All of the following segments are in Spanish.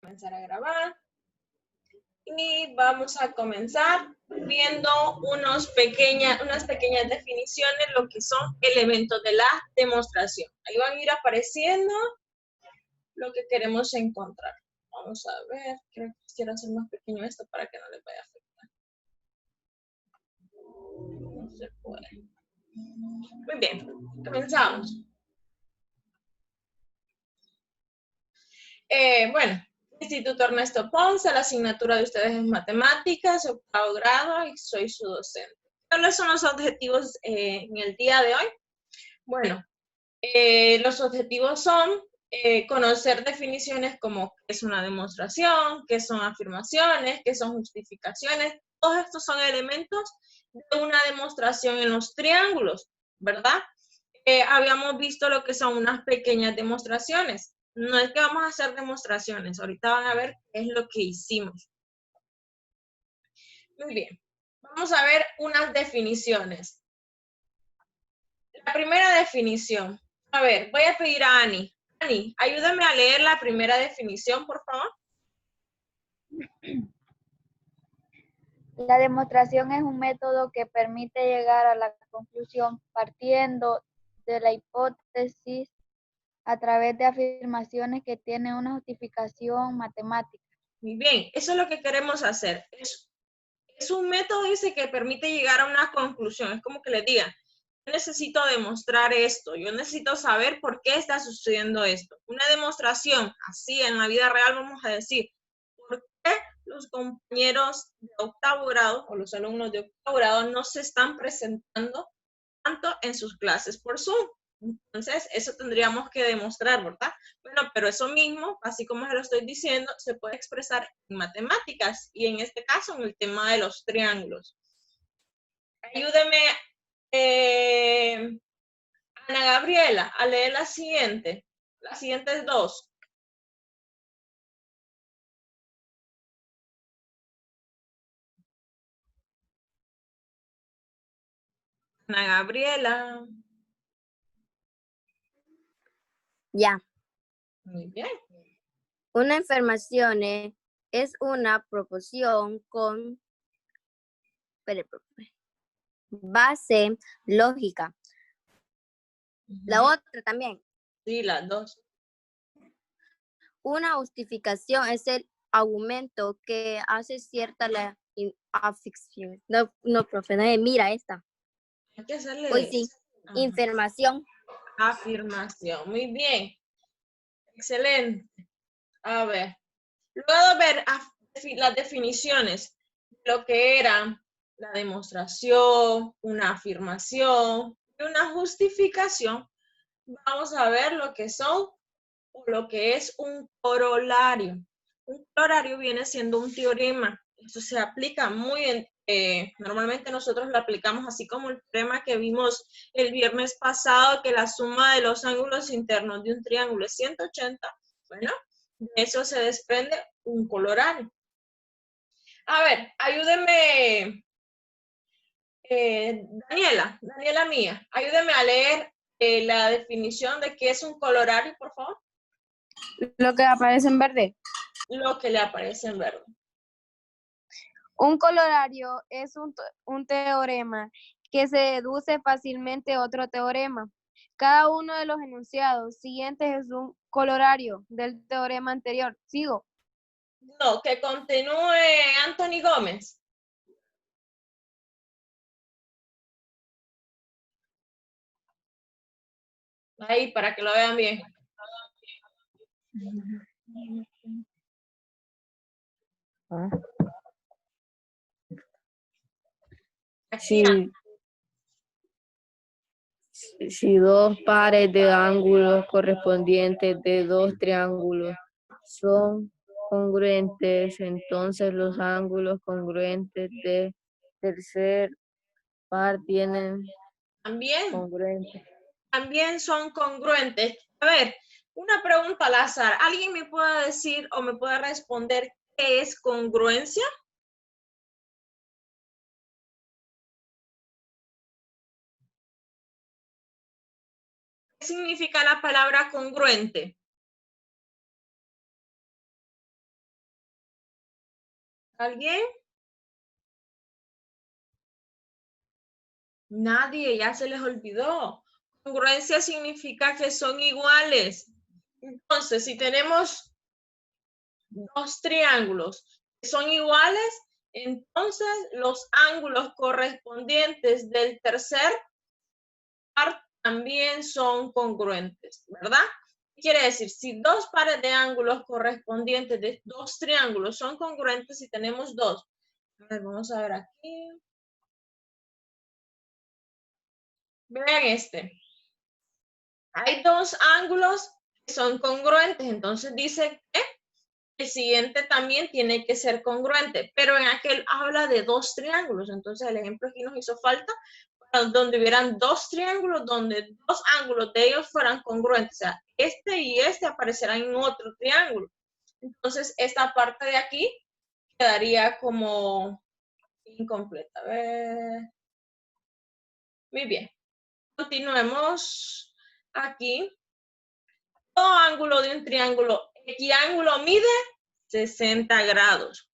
Comenzar a grabar y vamos a comenzar viendo unas pequeñas definiciones, lo que son elementos de la demostración. Ahí van a ir apareciendo lo que queremos encontrar. Vamos a ver, creo que quiero hacer más pequeño esto para que no les vaya a afectar. No se puede. Muy bien, comenzamos. Bueno, Instituto Ernesto Ponce, la asignatura de ustedes es matemáticas, octavo grado, y soy su docente. ¿Cuáles son los objetivos en el día de hoy? Bueno, los objetivos son conocer definiciones como qué es una demostración, qué son afirmaciones, qué son justificaciones. Todos estos son elementos de una demostración en los triángulos, ¿verdad? Habíamos visto lo que son unas pequeñas demostraciones. No es que vamos a hacer demostraciones, ahorita van a ver qué es lo que hicimos. Muy bien, vamos a ver unas definiciones. La primera definición. A ver, voy a pedir a Ani. Ani, ayúdame a leer la primera definición, por favor. La demostración es un método que permite llegar a la conclusión partiendo de la hipótesis a través de afirmaciones que tienen una justificación matemática. Muy bien, eso es lo que queremos hacer. Es un método, dice, que permite llegar a una conclusión. Es como que les diga, yo necesito demostrar esto, yo necesito saber por qué está sucediendo esto. Una demostración, así en la vida real vamos a decir, ¿por qué los compañeros de octavo grado o los alumnos de octavo grado no se están presentando tanto en sus clases por Zoom? Entonces, eso tendríamos que demostrar, ¿verdad? Bueno, pero eso mismo, así como se lo estoy diciendo, se puede expresar en matemáticas y en este caso en el tema de los triángulos. Ayúdeme, Ana Gabriela, a leer la siguiente. Las siguientes dos. Ana Gabriela. Ya. Muy bien. Una afirmación es una proposición con base lógica. La otra también. Sí, las dos. Una justificación es el argumento que hace cierta la afirmación. No, profe, mira esta. Hay que hacerle. Hoy sí. Ajá. Información. Afirmación. Muy bien. Excelente. A ver. Luego de ver las definiciones de lo que era la demostración, una afirmación y una justificación, vamos a ver lo que son o lo que es un corolario. Un corolario viene siendo un teorema. Esto se aplica muy bien. Normalmente nosotros lo aplicamos así como el teorema que vimos el viernes pasado, que la suma de los ángulos internos de un triángulo es 180. Bueno, de eso se desprende un corolario. A ver, ayúdeme, Daniela mía, ayúdeme a leer la definición de qué es un corolario, por favor. Lo que aparece en verde. Lo que le aparece en verde. Un corolario es un teorema que se deduce fácilmente otro teorema. Cada uno de los enunciados siguientes es un corolario del teorema anterior. ¿Sigo? No, que continúe Anthony Gómez. Ahí, para que lo vean bien. Si dos pares de ángulos correspondientes de dos triángulos son congruentes, entonces los ángulos congruentes de tercer par tienen congruentes. También son congruentes. A ver, una pregunta al azar. ¿Alguien me puede decir o me puede responder qué es congruencia? ¿Qué significa la palabra congruente? ¿Alguien? Nadie, ya se les olvidó. Congruencia significa que son iguales. Entonces, si tenemos dos triángulos que son iguales, entonces los ángulos correspondientes del tercer par también son congruentes, ¿verdad? ¿Qué quiere decir? Si dos pares de ángulos correspondientes de dos triángulos son congruentes, si tenemos dos. A ver, vamos a ver aquí. Vean este. Hay dos ángulos que son congruentes, entonces dice que el siguiente también tiene que ser congruente, pero en aquel habla de dos triángulos, entonces el ejemplo aquí nos hizo falta donde hubieran dos triángulos, donde dos ángulos de ellos fueran congruentes, o sea, este y este aparecerán en otro triángulo. Entonces, esta parte de aquí quedaría como incompleta. A ver. Muy bien. Continuemos aquí. Todo ángulo de un triángulo equiángulo mide 60 grados.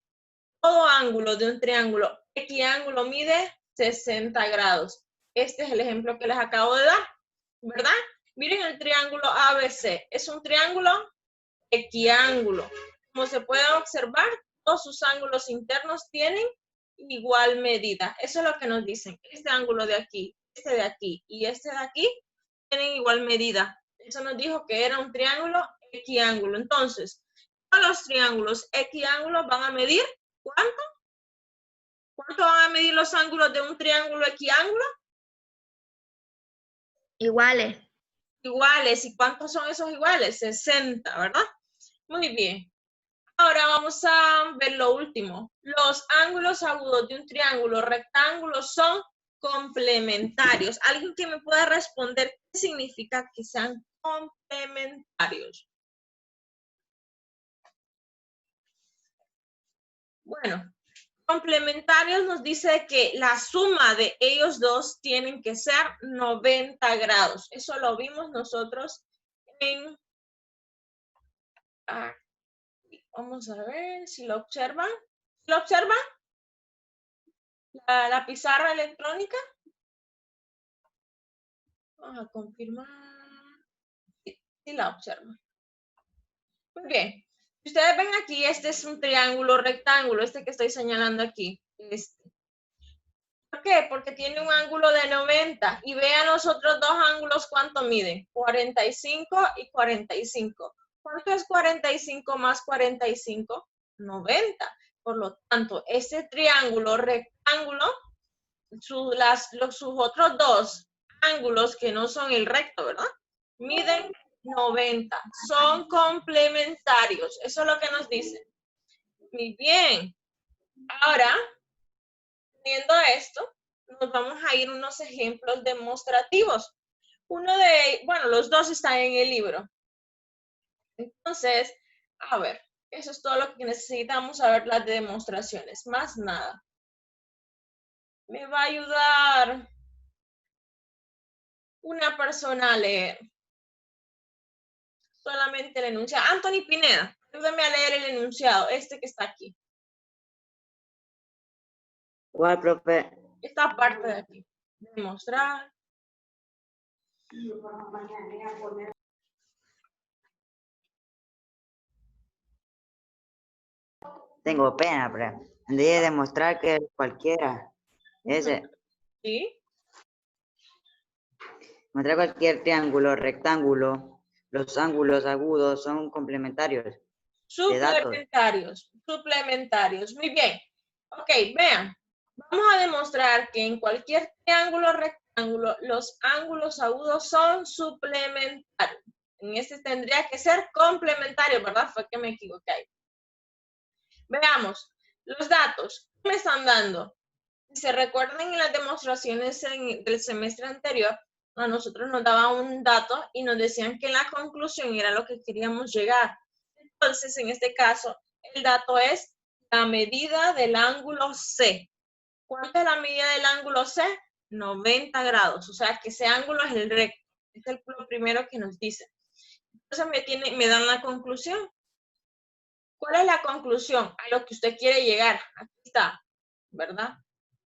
Todo ángulo de un triángulo equiángulo mide 60 grados. Este es el ejemplo que les acabo de dar, ¿verdad? Miren el triángulo ABC. Es un triángulo equiángulo. Como se puede observar, todos sus ángulos internos tienen igual medida. Eso es lo que nos dicen. Este ángulo de aquí y este de aquí tienen igual medida. Eso nos dijo que era un triángulo equiángulo. Entonces, todos los triángulos equiángulos van a medir, ¿cuánto? ¿Cuánto van a medir los ángulos de un triángulo equiángulo? Iguales. Iguales. ¿Y cuántos son esos iguales? 60, ¿verdad? Muy bien. Ahora vamos a ver lo último. Los ángulos agudos de un triángulo rectángulo son complementarios. ¿Alguien que me pueda responder qué significa que sean complementarios? Bueno, complementarios nos dice que la suma de ellos dos tienen que ser 90 grados. Eso lo vimos nosotros en... Vamos a ver si lo observan. ¿Lo observan? La pizarra electrónica. Vamos a confirmar. Sí la observan. Muy bien. Si ustedes ven aquí, este es un triángulo rectángulo, este que estoy señalando aquí. ¿Por qué? Porque tiene un ángulo de 90. Y vean los otros dos ángulos, ¿cuánto miden? 45 y 45. ¿Cuánto es 45 más 45? 90. Por lo tanto, este triángulo rectángulo, sus otros dos ángulos que no son el recto, ¿verdad? Miden 90. Son complementarios. Eso es lo que nos dice. Muy bien. Ahora, teniendo esto, nos vamos a ir a unos ejemplos demostrativos. Bueno, los dos están en el libro. Entonces, a ver, eso es todo lo que necesitamos saber las demostraciones, más nada. Me va a ayudar una persona a leer. Solamente el enunciado. Anthony Pineda, ayúdame a leer el enunciado, este que está aquí. ¿Cuál, profe? Esta parte de aquí. Demostrar. Tengo pena, pero debe demostrar que cualquiera. Ese. ¿Sí? Mostrar cualquier triángulo, rectángulo. Los ángulos agudos son complementarios. Suplementarios. Suplementarios. Muy bien. Ok, vean. Vamos a demostrar que en cualquier triángulo rectángulo los ángulos agudos son suplementarios. En este tendría que ser complementario, ¿verdad? Fue que me equivoqué ahí. Veamos. Los datos. ¿Qué me están dando? Si se recuerdan en las demostraciones del semestre anterior, a nosotros nos daban un dato y nos decían que la conclusión era lo que queríamos llegar. Entonces, en este caso, el dato es la medida del ángulo C. ¿Cuánto es la medida del ángulo C? 90 grados. O sea, que ese ángulo es el recto. Este es lo primero que nos dice. Entonces, me dan la conclusión. ¿Cuál es la conclusión a lo que usted quiere llegar? Aquí está, ¿verdad?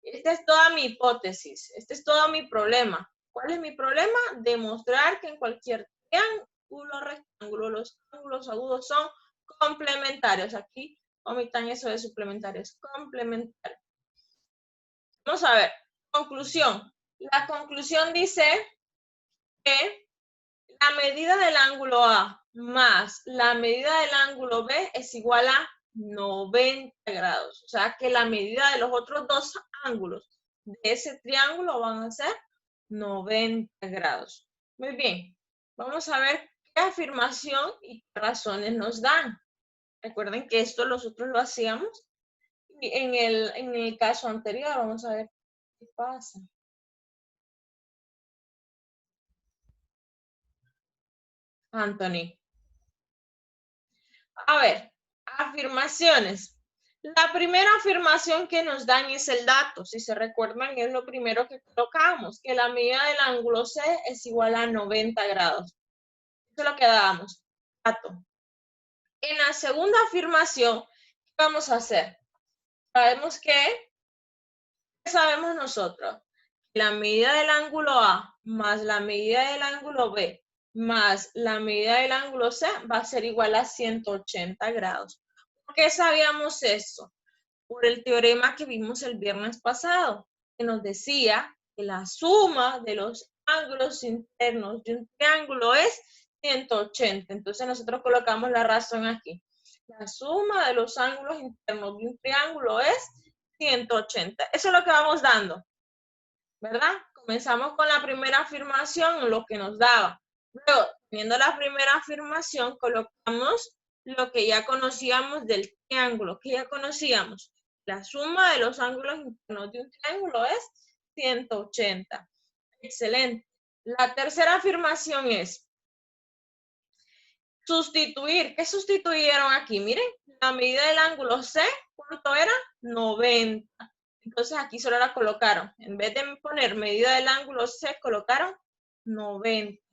Esta es toda mi hipótesis, este es todo mi problema. ¿Cuál es mi problema? Demostrar que en cualquier triángulo rectángulo los ángulos agudos son complementarios. Aquí omitan eso de suplementarios, complementarios. Vamos a ver, conclusión. La conclusión dice que la medida del ángulo A más la medida del ángulo B es igual a 90 grados. O sea que la medida de los otros dos ángulos de ese triángulo van a ser 90 grados. Muy bien, vamos a ver qué afirmación y qué razones nos dan. Recuerden que esto nosotros lo hacíamos en el caso anterior. Vamos a ver qué pasa. Anthony. A ver, afirmaciones. La primera afirmación que nos dan es el dato. Si se recuerdan, es lo primero que colocamos, que la medida del ángulo C es igual a 90 grados. Eso es lo que dábamos. Dato. En la segunda afirmación, ¿qué vamos a hacer? Sabemos que, ¿qué sabemos nosotros? La medida del ángulo A más la medida del ángulo B más la medida del ángulo C va a ser igual a 180 grados. ¿Por qué sabíamos eso? Por el teorema que vimos el viernes pasado, que nos decía que la suma de los ángulos internos de un triángulo es 180. Entonces nosotros colocamos la razón aquí. La suma de los ángulos internos de un triángulo es 180. Eso es lo que vamos dando, ¿verdad? Comenzamos con la primera afirmación, lo que nos daba. Luego, teniendo la primera afirmación, colocamos lo que ya conocíamos del triángulo, que ya conocíamos. La suma de los ángulos internos de un triángulo es 180. Excelente. La tercera afirmación es sustituir. ¿Qué sustituyeron aquí? Miren, la medida del ángulo C, ¿cuánto era? 90. Entonces aquí solo la colocaron. En vez de poner medida del ángulo C, colocaron 90.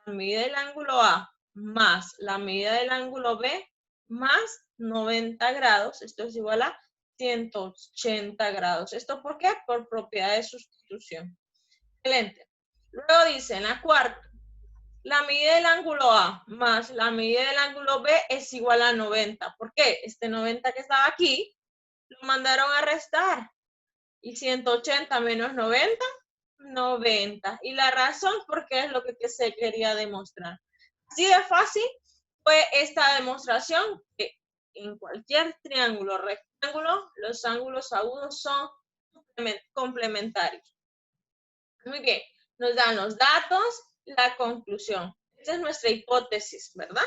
La medida del ángulo A más la medida del ángulo B más 90 grados. Esto es igual a 180 grados. ¿Esto por qué? Por propiedad de sustitución. Excelente. Luego dice en la cuarta, la medida del ángulo A más la medida del ángulo B es igual a 90. ¿Por qué? Este 90 que estaba aquí, lo mandaron a restar. Y 180 menos 90, 90. Y la razón por qué es lo que se quería demostrar. Así de fácil fue esta demostración que en cualquier triángulo rectángulo los ángulos agudos son complementarios. Muy bien, nos dan los datos, la conclusión. Esta es nuestra hipótesis, ¿verdad?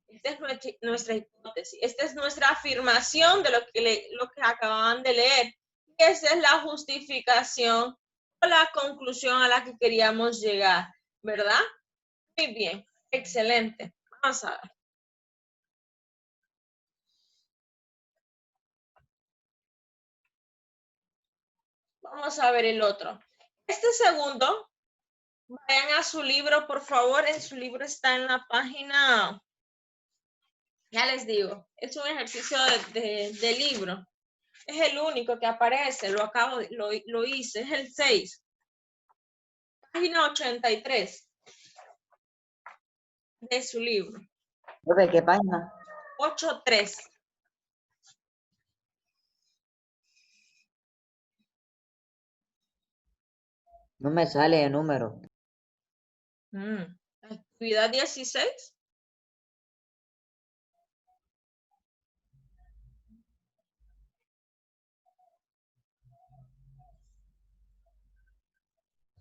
Esta es nuestra hipótesis. Esta es nuestra afirmación de lo que acababan de leer. Esa es la justificación o la conclusión a la que queríamos llegar, ¿verdad? Muy bien, excelente. Vamos a ver. Vamos a ver el otro. Este segundo, vayan a su libro, por favor. En su libro está en la página, ya les digo, es un ejercicio de libro. Es el único que aparece, lo hice, es el 6. Página 83 de su libro. ¿De qué página? 8.3. No me sale el número. Actividad 16.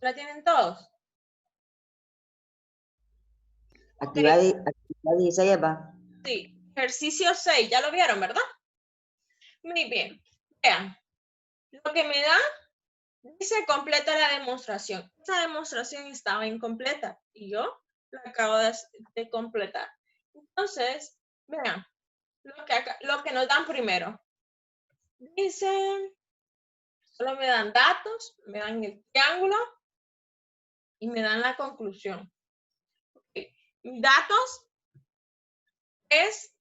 ¿La tienen todos? Actividad 16, ¿va? Sí, ejercicio 6, ya lo vieron, ¿verdad? Muy bien, vean, lo que me da, dice completa la demostración. Esa demostración estaba incompleta y yo la acabo de completar. Entonces, vean, lo que nos dan primero. Dice, solo me dan datos, me dan el triángulo y me dan la conclusión. Okay. Datos es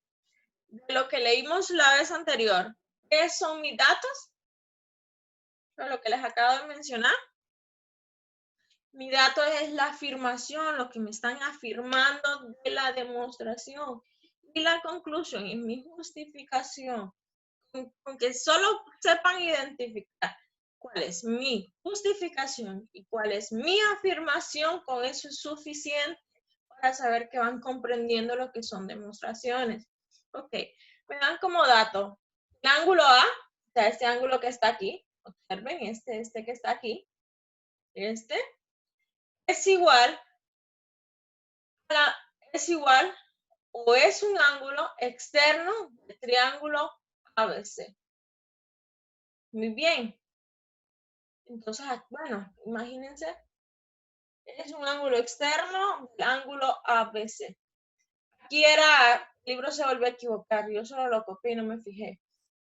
de lo que leímos la vez anterior. ¿Qué son mis datos? Lo que les acabo de mencionar. Mi dato es la afirmación, lo que me están afirmando de la demostración. Y la conclusión es mi justificación. Con que solo sepan identificar cuál es mi justificación y cuál es mi afirmación, con eso es suficiente para saber que van comprendiendo lo que son demostraciones. Ok, me dan como dato el ángulo A, o sea, este ángulo que está aquí, observen, este que está aquí, es igual o es un ángulo externo del triángulo ABC. Muy bien. Entonces, bueno, imagínense, es un ángulo externo del ángulo ABC. Aquí el libro se volvió a equivocar, yo solo lo copié y no me fijé.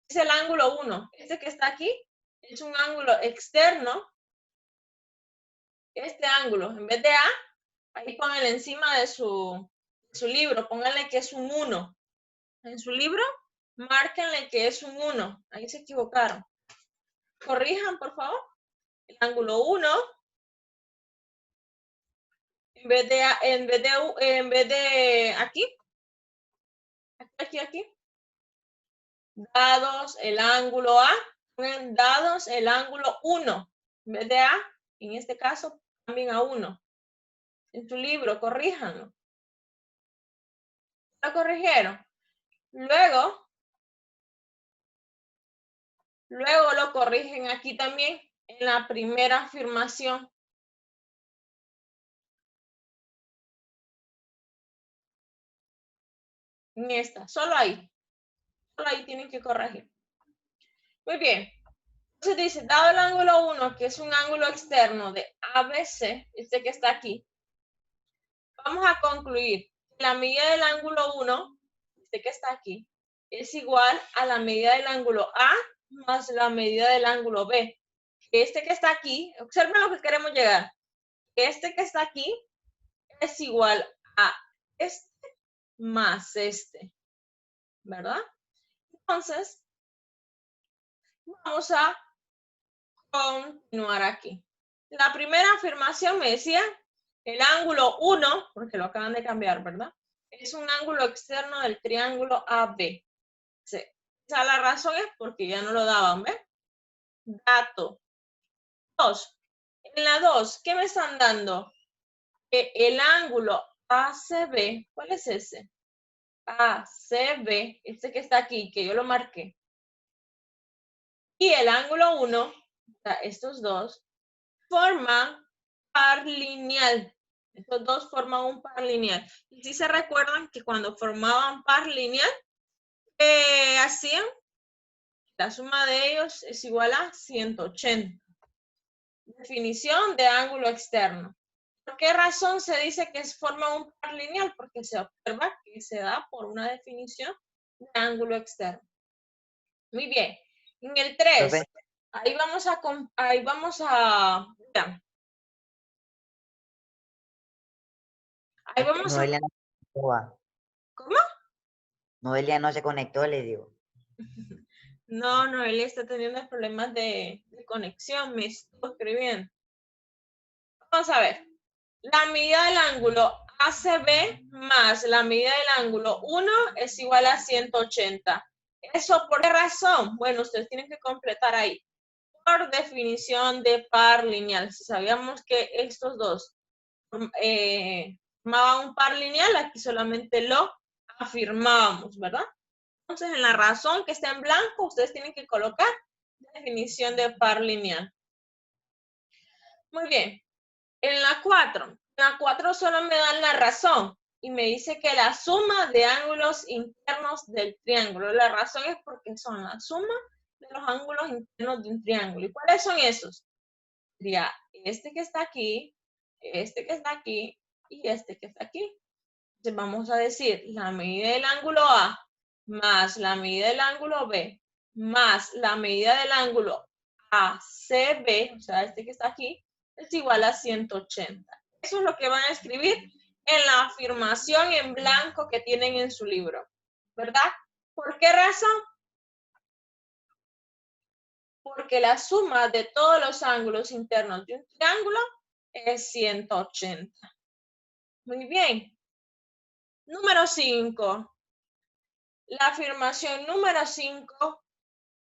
Es el ángulo 1. Este que está aquí es un ángulo externo. Este ángulo, en vez de A, ahí pónganle encima de su libro, pónganle que es un 1. En su libro, márquenle que es un 1. Ahí se equivocaron. Corrijan, por favor. El ángulo 1, en vez de aquí, dados el ángulo A, dados el ángulo 1. En vez de A, en este caso, cambien a 1. En tu libro, corríjanlo. ¿Lo corrigieron? Luego lo corrigen aquí también, en la primera afirmación. En esta, solo ahí tienen que corregir. Muy bien. Entonces dice, dado el ángulo 1, que es un ángulo externo de ABC, este que está aquí, vamos a concluir que la medida del ángulo 1, este que está aquí, es igual a la medida del ángulo A más la medida del ángulo B. Este que está aquí, observen lo que queremos llegar. Este que está aquí es igual a este más este, ¿verdad? Entonces, vamos a continuar aquí. La primera afirmación me decía, el ángulo 1, porque lo acaban de cambiar, ¿verdad? Es un ángulo externo del triángulo AB. Sí. O sea, la razón es porque ya no lo daban, ¿ves? Dato. 2. En la 2, ¿qué me están dando? Que el ángulo ACB, ¿cuál es ese? ACB, este que está aquí, que yo lo marqué. Y el ángulo 1, o sea, estos dos, forman par lineal. Estos dos forman un par lineal. Y si se recuerdan que cuando formaban par lineal, ¿qué hacían? La suma de ellos es igual a 180. Definición de ángulo externo. ¿Por qué razón se dice que forma un par lineal? Porque se observa que se da por una definición de ángulo externo. Muy bien. En el 3, Profe. ahí vamos a Noelia no se conectó. ¿Cómo? Noelia no se conectó, le digo. No, Noelia está teniendo problemas de conexión, me estoy escribiendo. Vamos a ver. La medida del ángulo ACB más la medida del ángulo 1 es igual a 180. ¿Eso por qué razón? Bueno, ustedes tienen que completar ahí. Por definición de par lineal. Si sabíamos que estos dos formaban un par lineal, aquí solamente lo afirmábamos, ¿verdad? Entonces, en la razón que está en blanco, ustedes tienen que colocar definición de par lineal. Muy bien. En la 4 solo me dan la razón y me dice que la suma de ángulos internos del triángulo. La razón es porque son la suma de los ángulos internos de un triángulo. ¿Y cuáles son esos? Sería este que está aquí, este que está aquí y este que está aquí. Entonces vamos a decir la medida del ángulo A más la medida del ángulo B más la medida del ángulo ACB, o sea, este que está aquí, es igual a 180. Eso es lo que van a escribir en la afirmación en blanco que tienen en su libro, ¿verdad? ¿Por qué razón? Porque la suma de todos los ángulos internos de un triángulo es 180. Muy bien. Número 5. La afirmación número 5,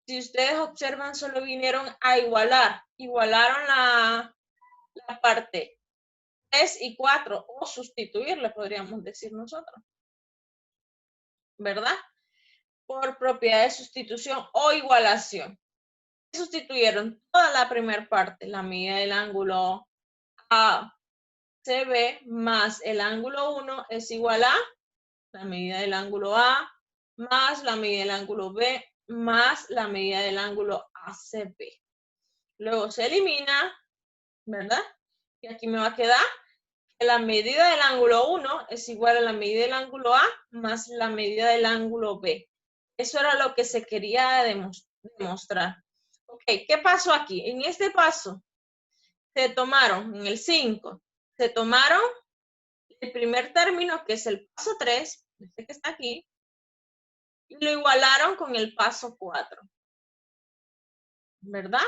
si ustedes observan, solo vinieron a igualar. Igualaron la parte 3 y 4, o sustituirle, podríamos decir nosotros. ¿Verdad? Por propiedad de sustitución o igualación. Sustituyeron toda la primera parte, la medida del ángulo ACB más el ángulo 1 es igual a la medida del ángulo A más la medida del ángulo B más la medida del ángulo ACB. Luego se elimina, ¿verdad? Y aquí me va a quedar que la medida del ángulo 1 es igual a la medida del ángulo A más la medida del ángulo B. Eso era lo que se quería demostrar. Ok, ¿qué pasó aquí? En este paso se tomaron, en el 5, se tomaron el primer término, que es el paso 3, este que está aquí, y lo igualaron con el paso 4, ¿verdad?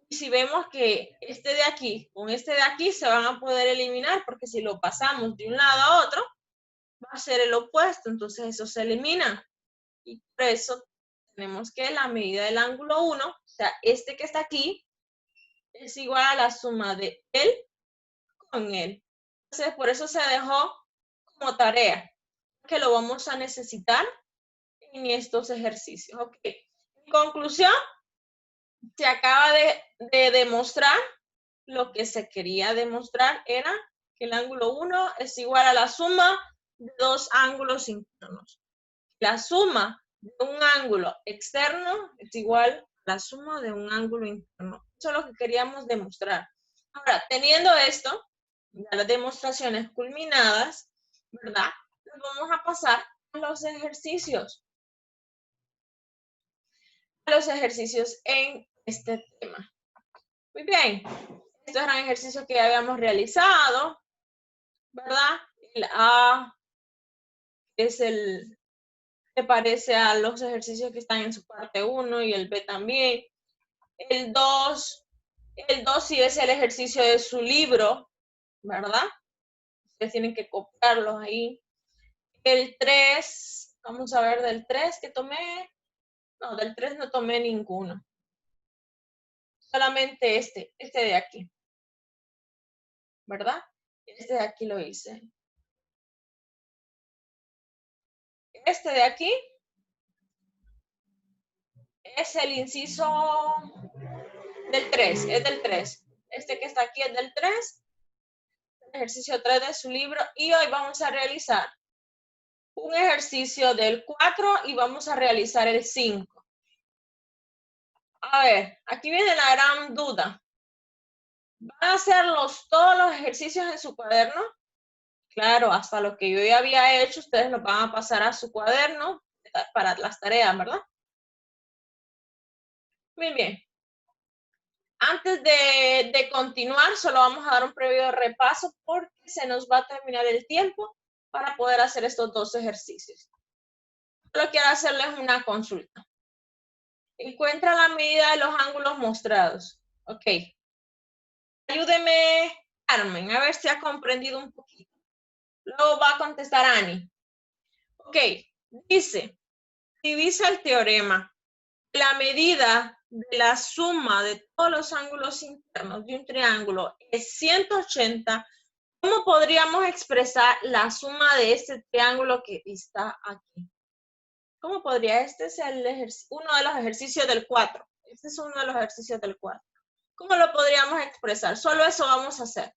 Y si vemos que este de aquí con este de aquí se van a poder eliminar, porque si lo pasamos de un lado a otro, va a ser el opuesto, entonces eso se elimina. Y por eso tenemos que la medida del ángulo 1, o sea, este que está aquí, es igual a la suma de él con él. Entonces, por eso se dejó como tarea, que lo vamos a necesitar en estos ejercicios. Ok. En conclusión, se acaba de demostrar lo que se quería demostrar, era que el ángulo 1 es igual a la suma de dos ángulos internos. La suma de un ángulo externo es igual a la suma de un ángulo interno. Eso es lo que queríamos demostrar. Ahora, teniendo esto, ya las demostraciones culminadas, ¿verdad? Nos vamos a pasar a los ejercicios. Los ejercicios en este tema. Muy bien. Estos eran ejercicios que ya habíamos realizado, ¿verdad? El A es el que parece a los ejercicios que están en su parte 1 y el B también. El 2 sí es el ejercicio de su libro, ¿verdad? Ustedes tienen que copiarlos ahí. El 3, vamos a ver del 3 que tomé. No, del 3 no tomé ninguno. Solamente este de aquí. ¿Verdad? Este de aquí lo hice. Este de aquí es el inciso del 3, es del 3. Este que está aquí es del 3, ejercicio 3 de su libro, y hoy vamos a realizar un ejercicio del 4 y vamos a realizar el 5. A ver, aquí viene la gran duda. ¿Van a hacer todos los ejercicios en su cuaderno? Claro, hasta lo que yo ya había hecho, ustedes los van a pasar a su cuaderno para las tareas, ¿verdad? Muy bien. Antes de continuar, solo vamos a dar un previo repaso porque se nos va a terminar el tiempo para poder hacer estos dos ejercicios. Solo quiero hacerles una consulta. Encuentra la medida de los ángulos mostrados. Ok. Ayúdeme, Carmen, a ver si ha comprendido un poquito. Luego va a contestar Ani. Ok. Dice el teorema. La medida de la suma de todos los ángulos internos de un triángulo es 180. ¿Cómo podríamos expresar la suma de este triángulo que está aquí? ¿Cómo podría? Este es uno de los ejercicios del 4. Este es uno de los ejercicios del 4. ¿Cómo lo podríamos expresar? Solo eso vamos a hacer.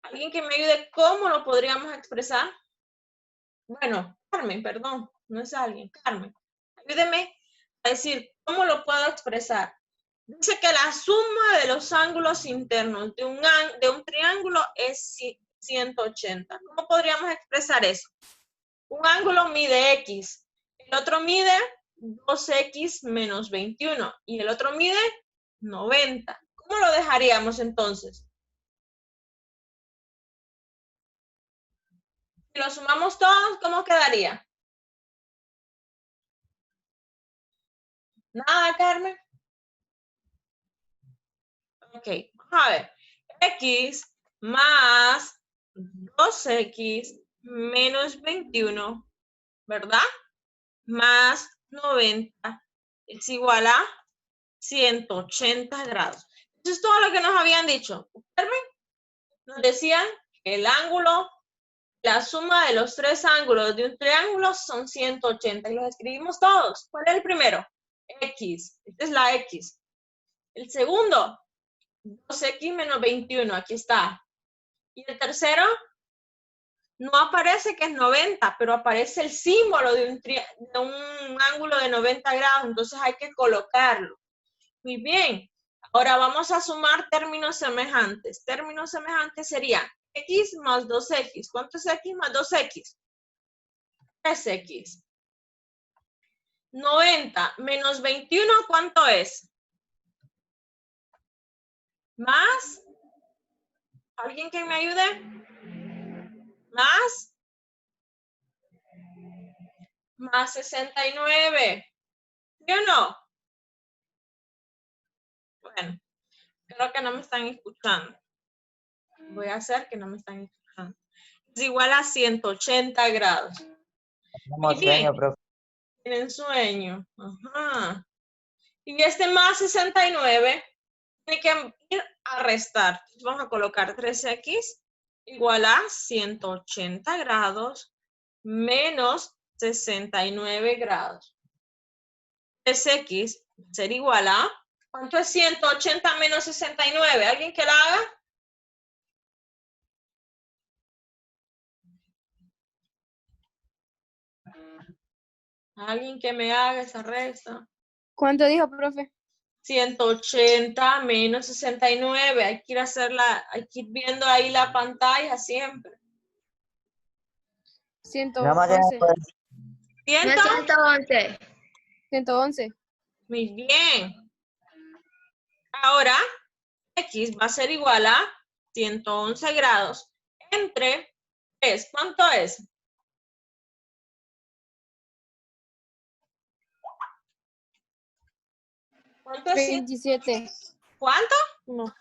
¿Alguien que me ayude? ¿Cómo lo podríamos expresar? Bueno, Carmen, perdón. No es alguien. Carmen, ayúdeme a decir cómo lo puedo expresar. Dice que la suma de los ángulos internos de un triángulo es 180. ¿Cómo podríamos expresar eso? Un ángulo mide X, el otro mide 2X menos 21 y el otro mide 90. ¿Cómo lo dejaríamos entonces? Si lo sumamos todos, ¿cómo quedaría? ¿Nada, Carmen? Ok, vamos a ver. X más 2X menos 21, ¿verdad? Más 90 es igual a 180 grados. Eso es todo lo que nos habían dicho. Carmen, nos decían que el ángulo, la suma de los tres ángulos de un triángulo son 180 y los escribimos todos. ¿Cuál es el primero? X. Esta es la X. El segundo, 2X menos 21. Aquí está. Y el tercero, no aparece que es 90, pero aparece el símbolo de un ángulo de 90 grados. Entonces hay que colocarlo. Muy bien. Ahora vamos a sumar términos semejantes. Términos semejantes serían X más 2X. ¿Cuánto es X más 2X? 3X. 90 menos 21, ¿cuánto es? Más. ¿Alguien que me ayude? Más. Más 69. ¿Sí o no? Bueno, creo que no me están escuchando. Voy a hacer que no me están escuchando. Es igual a 180 grados. Tenemos sueño, profe. Tienen sueño. Ajá. Y este más 69 tiene que ir a restar. Vamos a colocar 3X igual a 180 grados menos 69 grados. 3X va a ser igual a, ¿cuánto es 180 menos 69? ¿Alguien que la haga? ¿Alguien que me haga esa resta? ¿Cuánto dijo, profe? 180 menos 69. Hay que ir a hacerla, hay que ir viendo ahí la pantalla siempre. 111. 111. 111. Muy bien. Ahora, X va a ser igual a 111 grados entre 3. ¿Cuánto es? ¿Cuánto es? 27. ¿Cuánto? No.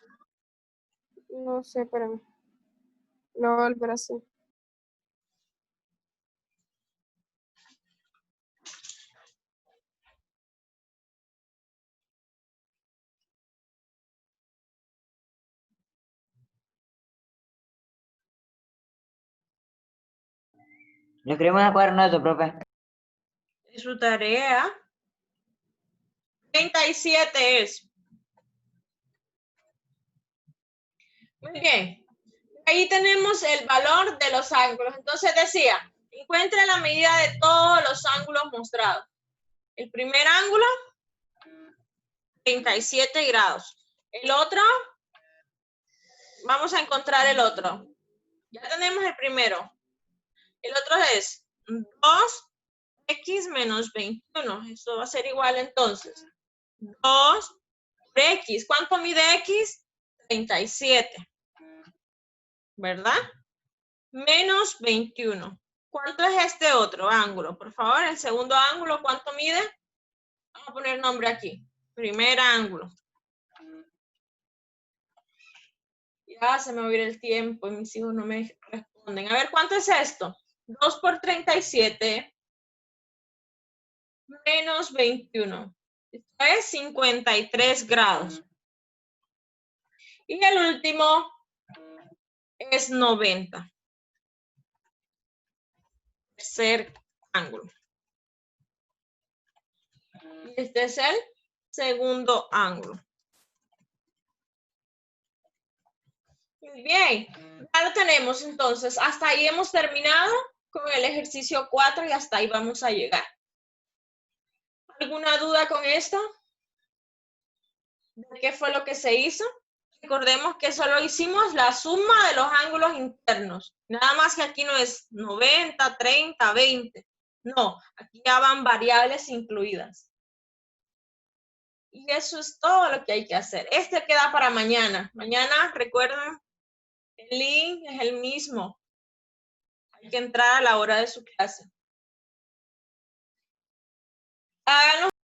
No sé, espérame. Lo voy a volver a hacer. Lo escribimos en el cuaderno de eso, profe. Es su tarea. 37 es. Muy bien. Ahí tenemos el valor de los ángulos. Entonces decía, encuentre la medida de todos los ángulos mostrados. El primer ángulo, 37 grados. El otro, vamos a encontrar el otro. Ya tenemos el primero. El otro es 2x menos 21. Esto va a ser igual entonces. 2 por x. ¿Cuánto mide x? 37. ¿Verdad? Menos 21. ¿Cuánto es este otro ángulo? Por favor, el segundo ángulo, ¿cuánto mide? Vamos a poner nombre aquí. Primer ángulo. Ya se me va a ir el tiempo y mis hijos no me responden. A ver, ¿cuánto es esto? 2 por 37 menos 21. Esto es 53 grados. Y el último es 90. Tercer ángulo. Y este es el segundo ángulo. Muy bien, ya lo tenemos entonces. Hasta ahí hemos terminado con el ejercicio 4 y hasta ahí vamos a llegar. ¿Alguna duda con esto? ¿De qué fue lo que se hizo? Recordemos que solo hicimos la suma de los ángulos internos. Nada más que aquí no es 90, 30, 20. No, aquí ya van variables incluidas. Y eso es todo lo que hay que hacer. Este queda para mañana. Mañana, recuerden, el link es el mismo. Hay que entrar a la hora de su clase. Háganlo